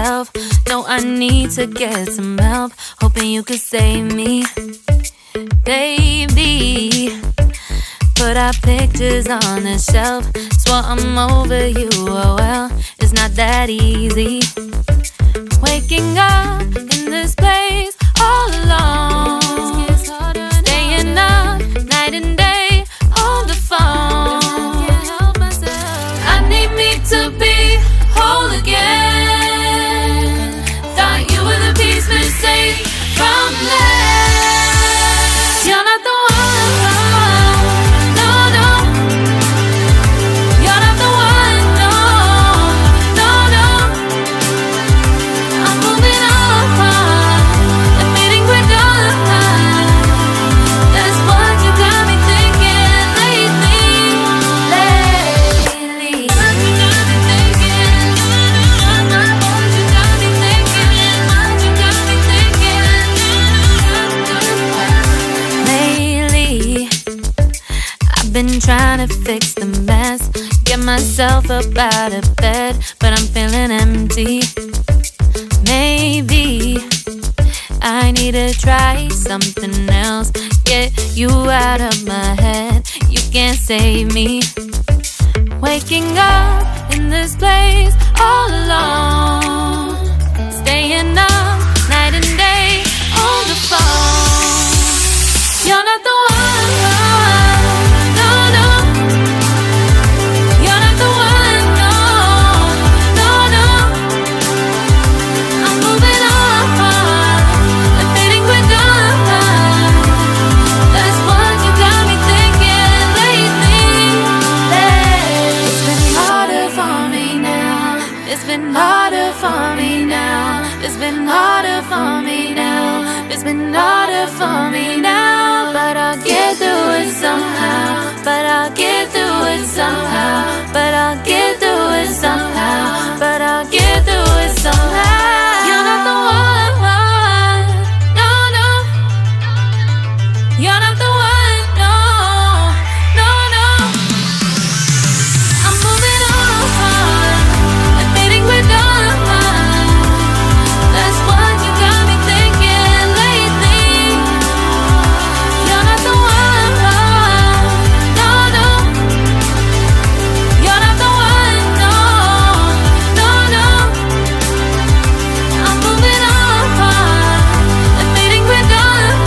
myself. No, I need to get some help. Hoping you could save me, baby. Put our pictures on the shelf. Swore I'm over you, oh well, it's not that easy. Waking up in this place all alone, staying up night and day on the phone. I need me to be whole again. Thought you were the piece missing from last. You're not the one. Been trying to fix the mess, get myself up out of bed, but I'm feeling empty. Maybe I need to try something else. Get you out of my head, you can't save me. Waking up in this place all alone, staying up night and day on the phone. You're not the one. It's been harder for me now. It's been harder for me now. It's been harder for me now. But I'll get through it somehow. But I'll get through it somehow. But I'll get through it somehow. But I'll get through it somehow. You're not the one. No, no. You're not the one. No, no, no. I'm moving on. That's what you got me thinking lately. You're not the one. No, no. You're not the one. No, no, no. I'm moving on. Admitting we're done.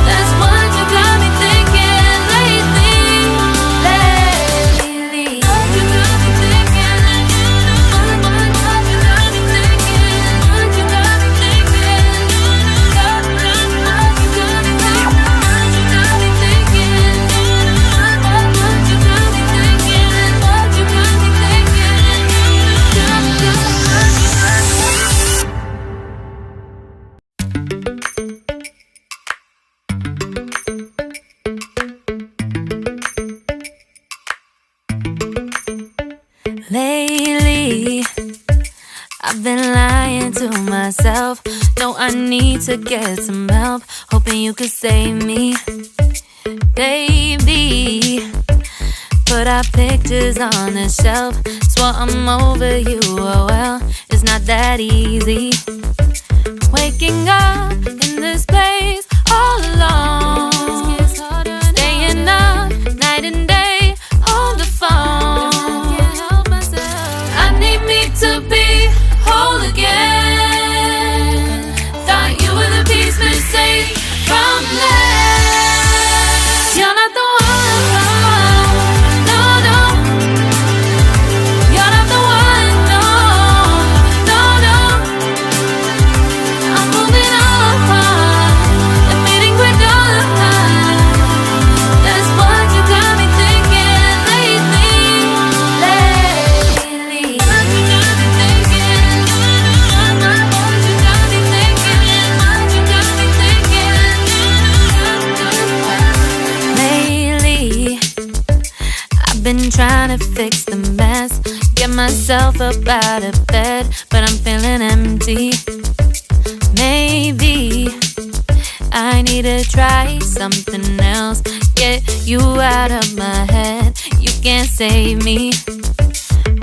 That's what you got me thinking lately. What you got me thinking. Lately, I've been lying to myself. No, I need to get some help. Hoping you could save me, baby. Put our pictures on the shelf. Swore I'm over you, oh well, it's not that easy. Waking up in this place all alone, staying up night and day on the phone. I need me to be whole again. Thought you were the piece missing from last. You're not the one. No, no. You're not the one. No, no, no. I'm moving on. Admitting we're done. That's what you got me thinking lately. What you got me thinking. What you got me thinking. What you got me thinking. Lately, I've been trying to fix the mess, get myself up out of bed, but I'm feeling empty. Maybe I need to try something else. Get you out of my head, you can't save me.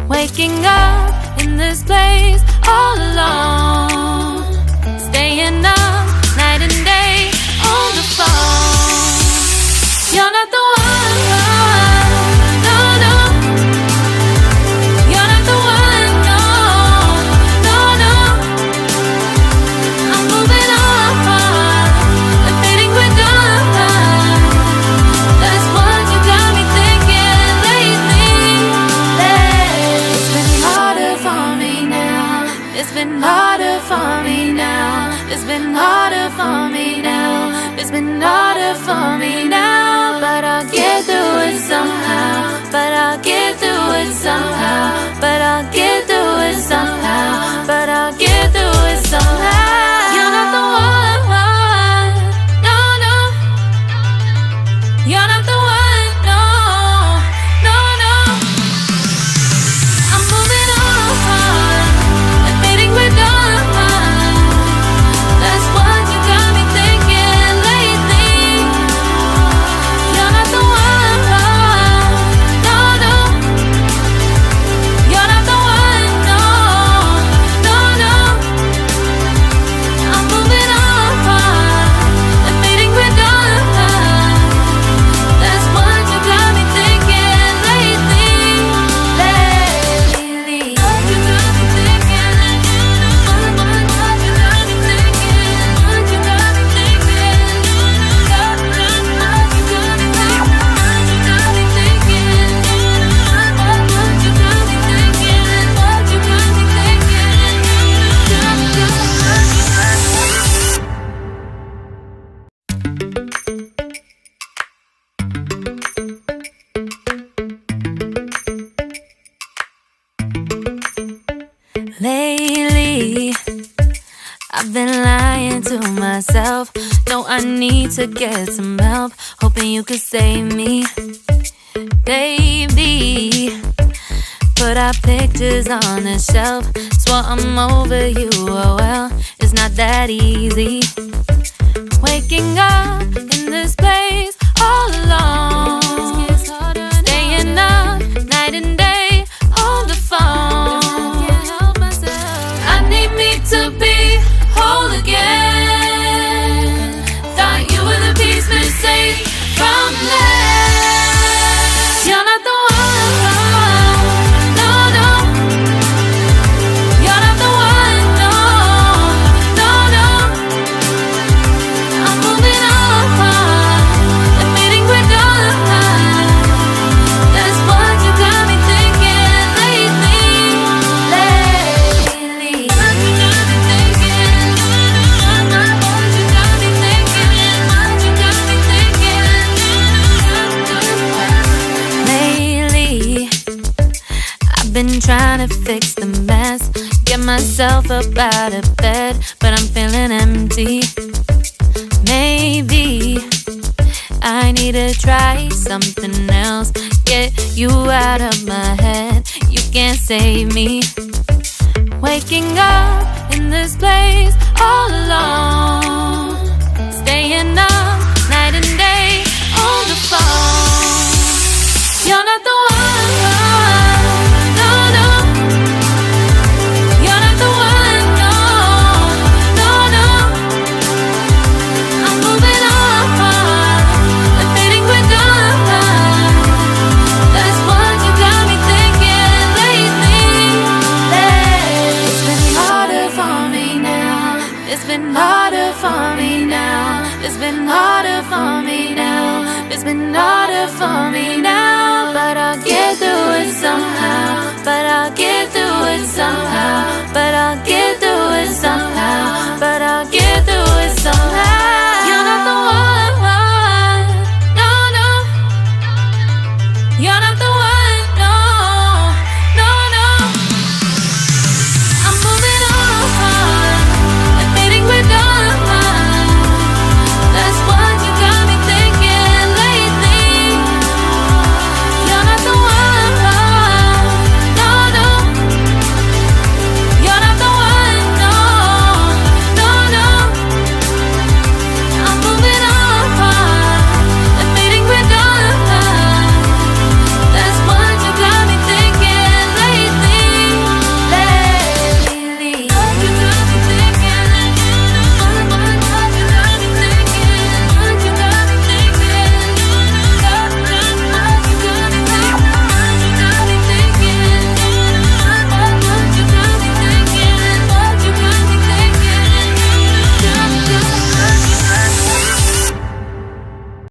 Waking up in in this place all alone, staying up night and day on the phone. You're not the one, no, no. You're not the one, no, no, no. I'm moving on, the fading we're done. That's what you got me thinking lately. It's been harder for me now. It's been harder for me now. It's been harder for me now. It's been harder for me now. But I'll get through it somehow. But I'll get through it somehow. But I'll get through it somehow. But I'll get through it somehow. You're not the one, no, no. You're not the one, no, no, no. I'm moving on, the fading we're done. That's what you got me thinking lately. You're not the one, no, no. You're not the one, no, no, no. I'm moving on, the fading we're done. That's what you got me thinking lately. What you got me thinking? What you got me thinking? What you got me thinking? What you got me thinking? What you got me thinking? What you got me thinking? What you got me thinking? Lately, I've been lying to myself. No, I need to get some help. Hoping you could save me, baby. Put our pictures on the shelf. Swore I'm over you, oh well, it's not that easy. Waking up in this place all alone, staying up night and day on the phone. I need me to be whole again. Thought you were the piece missing from left. You're not the one, no, no. You're not the one, no, no, no. I'm moving on, the fading we're done. That's what you got me thinking lately. What you got me thinking? What you got me thinking? What you got me thinking? Lately, I've been trying to fix the mess, get myself up out of bed, but I'm feeling empty. Maybe I need to try something else. Get you out of my head, you can't save me. Waking up in this place all alone, staying up night and day on the phone. You're not the one, no, no. You're not the one, no, no, no. I'm moving on, the fading we're done. That's what you got me thinking lately. It's been harder for me now. It's been harder for me now. It's been harder for me now. It's been harder for me now. But I'll get through it somehow. But I'll get through it somehow. But I'll get